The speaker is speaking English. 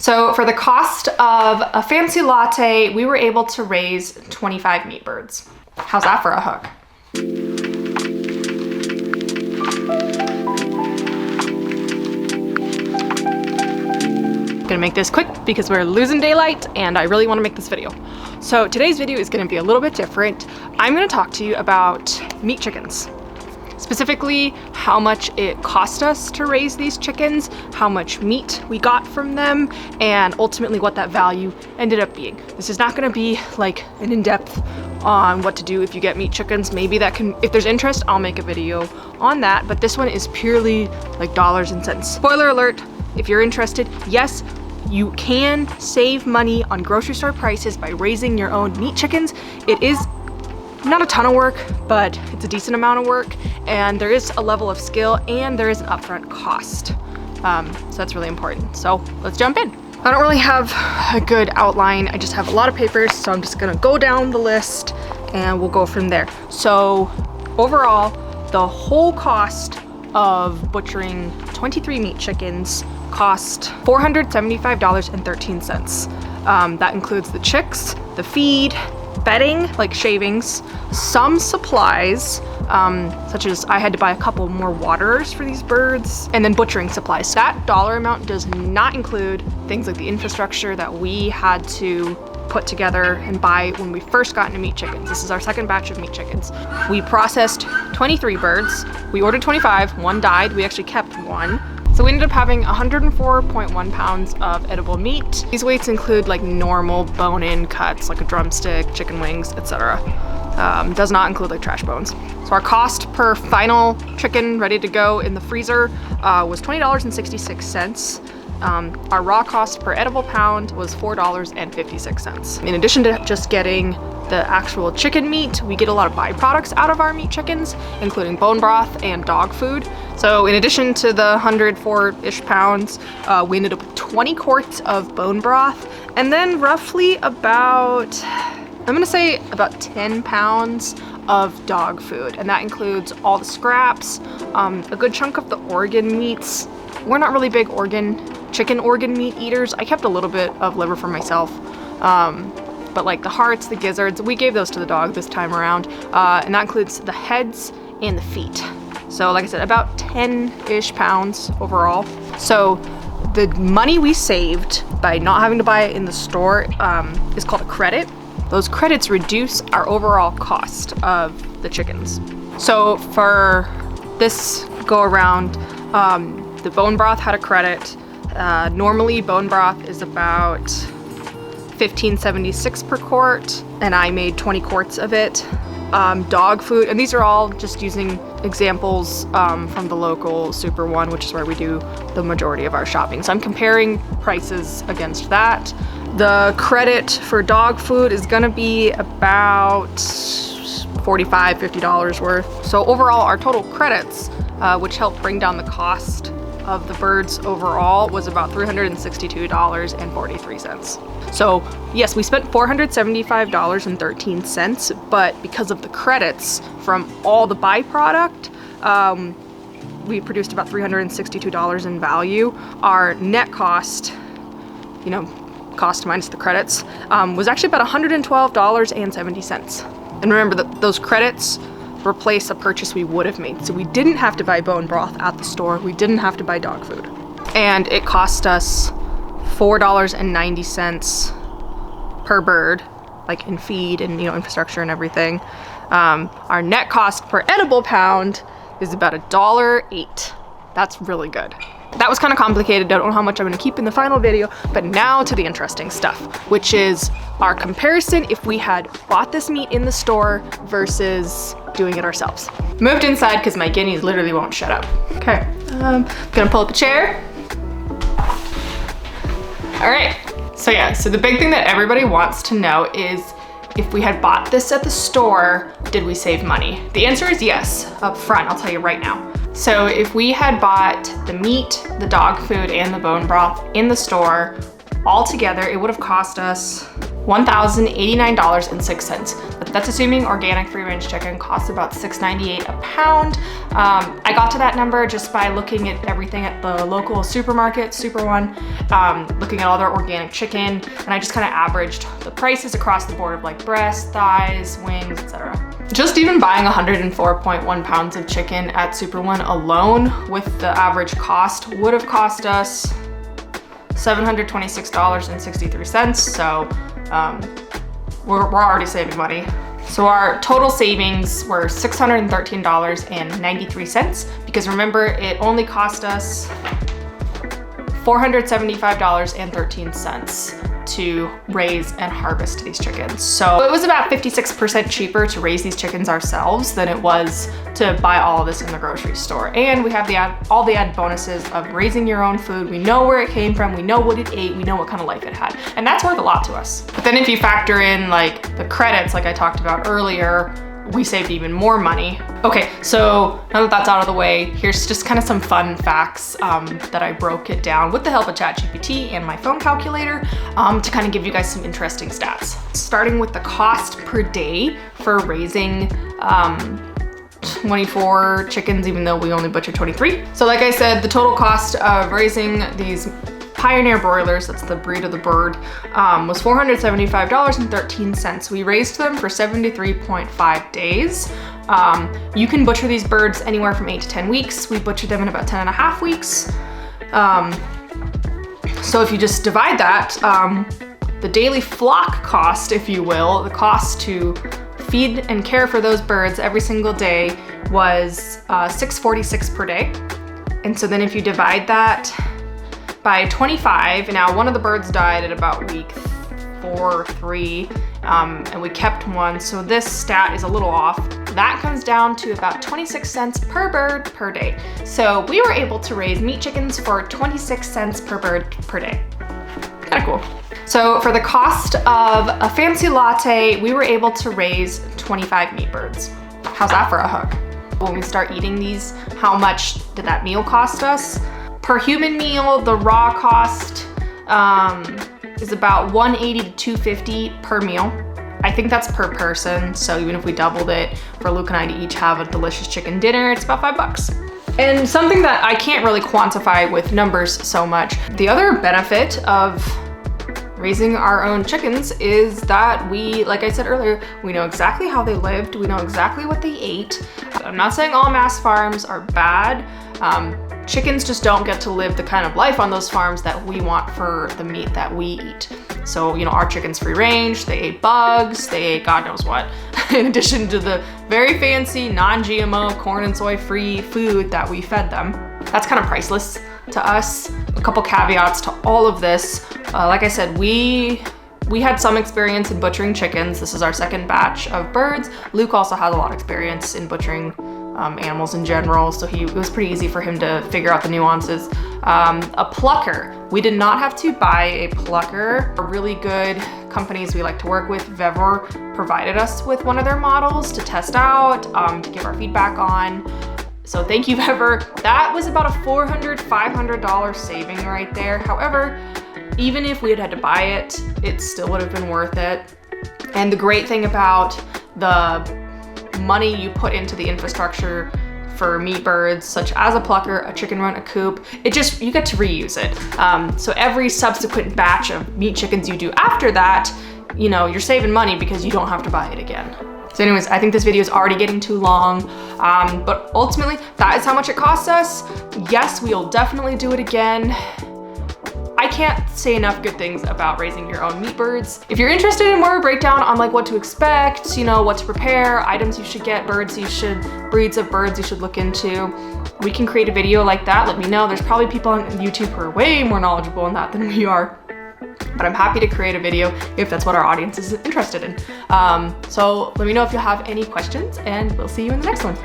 So for the cost of a fancy latte, we were able to raise 25 meat birds. How's that for a hook? Gonna make this quick because we're losing daylight and I really want to make this video. So today's video is going to be a little bit different. I'm going to talk to you about meat chickens. Specifically, how much it cost us to raise these chickens, how much meat we got from them, and ultimately what that value ended up being. This is not going to be like an in-depth on what to do if you get meat chickens. Maybe that can, if there's interest, I'll make a video on that, but this one is purely like dollars and cents. Spoiler alert, if you're interested, yes, you can save money on grocery store prices by raising your own meat chickens. It is not a ton of work, but it's a decent amount of work, and there is a level of skill and there is an upfront cost. So that's really important. So let's jump in. I don't really have a good outline. I just have a lot of papers, so I'm just gonna go down the list and we'll go from there. So overall, the whole cost of butchering 23 meat chickens cost $475.13. That includes the chicks, the feed, bedding, like shavings, some supplies, such as I had to buy a couple more waterers for these birds, and then butchering supplies. That dollar amount does not include things like the infrastructure that we had to put together and buy when we first got into meat chickens. This is our second batch of meat chickens. We processed 23 birds. We ordered 25, one died. We actually kept one. So we ended up having 104.1 pounds of edible meat. These weights include like normal bone-in cuts, like a drumstick, chicken wings, etc. Does not include like trash bones. So our cost per final chicken ready to go in the freezer was $20.66. Our raw cost per edible pound was $4.56. In addition to just getting the actual chicken meat, we get a lot of byproducts out of our meat chickens, including bone broth and dog food. So in addition to the 104-ish pounds, we ended up with 20 quarts of bone broth, and then roughly about, I'm gonna say about 10 pounds of dog food. And that includes all the scraps, a good chunk of the organ meats. We're not really big chicken organ meat eaters. I kept a little bit of liver for myself. But like the hearts, the gizzards, we gave those to the dog this time around. And that includes the heads and the feet. So like I said, about 10-ish pounds overall. So the money we saved by not having to buy it in the store is called a credit. Those credits reduce our overall cost of the chickens. So for this go around, the bone broth had a credit. Normally bone broth is about $15.76 per quart, and I made 20 quarts of it. Dog food, and these are all just using examples from the local Super One, which is where we do the majority of our shopping. So I'm comparing prices against that. The credit for dog food is gonna be about $45, $50 worth. So overall, our total credits, which helped bring down the cost of the birds overall, was about $362.43. So yes, we spent $475.13, but because of the credits from all the byproduct, we produced about $362 in value. Our net cost, cost minus the credits, was actually about $112.70. And remember that those credits replace a purchase we would have made. So we didn't have to buy bone broth at the store. We didn't have to buy dog food. And it cost us $4.90 per bird, like in feed and infrastructure and everything. Our net cost per edible pound is about $1.08. That's really good. That was kind of complicated. I don't know how much I'm going to keep in the final video, but now to the interesting stuff, which is our comparison if we had bought this meat in the store versus doing it ourselves. Moved inside because my guineas literally won't shut up. Okay, gonna pull up a chair. All right, so the big thing that everybody wants to know is if we had bought this at the store, did we save money? The answer is yes, up front, I'll tell you right now. So if we had bought the meat, the dog food, and the bone broth in the store all together, it would have cost us $1,089.06. That's assuming organic free-range chicken costs about $6.98 a pound. I got to that number just by looking at everything at the local supermarket, Super One, looking at all their organic chicken, and I just kind of averaged the prices across the board of like breast, thighs, wings, etc. Just even buying 104.1 pounds of chicken at Super One alone with the average cost would have cost us $726.63. So we're already saving money. So our total savings were $613.93 because remember, it only cost us $475.13 to raise and harvest these chickens. So it was about 56% cheaper to raise these chickens ourselves than it was to buy all of this in the grocery store. And we have all the added bonuses of raising your own food. We know where it came from, we know what it ate, we know what kind of life it had. And that's worth a lot to us. But then if you factor in like the credits, like I talked about earlier, we saved even more money. Okay, so now that that's out of the way, here's just kind of some fun facts that I broke it down with the help of ChatGPT and my phone calculator to kind of give you guys some interesting stats. Starting with the cost per day for raising 24 chickens, even though we only butchered 23. So like I said, the total cost of raising these Pioneer broilers, that's the breed of the bird, was $475.13. We raised them for 73.5 days. You can butcher these birds anywhere from 8 to 10 weeks. We butchered them in about 10 and a half weeks. So if you just divide that, the daily flock cost, if you will, the cost to feed and care for those birds every single day was $646 per day. And so then if you divide that by 25, now one of the birds died at about week 4 or 3, and we kept one, so this stat is a little off. That comes down to about 26 cents per bird per day. So we were able to raise meat chickens for 26 cents per bird per day. Kinda cool. So for the cost of a fancy latte, we were able to raise 25 meat birds. How's that for a hook? When we start eating these, how much did that meal cost us? Per human meal, the raw cost is about $180 to $250 per meal. I think that's per person, so even if we doubled it for Luke and I to each have a delicious chicken dinner, it's about $5. And something that I can't really quantify with numbers so much, the other benefit of raising our own chickens is that we, like I said earlier, we know exactly how they lived, we know exactly what they ate. I'm not saying all mass farms are bad. Chickens just don't get to live the kind of life on those farms that we want for the meat that we eat. So, you know, our chicken's free range, they ate bugs, they ate God knows what, in addition to the very fancy non-GMO corn and soy free food that we fed them. That's kind of priceless to us. A couple caveats to all of this. Like I said, we had some experience in butchering chickens. This is our second batch of birds. Luke also has a lot of experience in butchering animals in general, so it was pretty easy for him to figure out the nuances. A plucker. We did not have to buy a plucker. Really good companies we like to work with, Vevor, provided us with one of their models to test out, to give our feedback on. So thank you, Vevor. That was about a $400, $500 saving right there. However, even if we had had to buy it, it still would have been worth it. And the great thing about the money you put into the infrastructure for meat birds, such as a plucker, a chicken run, a coop, you get to reuse it. So every subsequent batch of meat chickens you do after that, you know, you're saving money because you don't have to buy it again. So anyways, I think this video is already getting too long, but ultimately that is how much it costs us. Yes, we'll definitely do it again. I can't say enough good things about raising your own meat birds. If you're interested in more breakdown on like what to expect, you know, what to prepare, items you should get, breeds of birds you should look into, we can create a video like that. Let me know. There's probably people on YouTube who are way more knowledgeable in that than we are. But I'm happy to create a video if that's what our audience is interested in. So let me know if you have any questions, and we'll see you in the next one.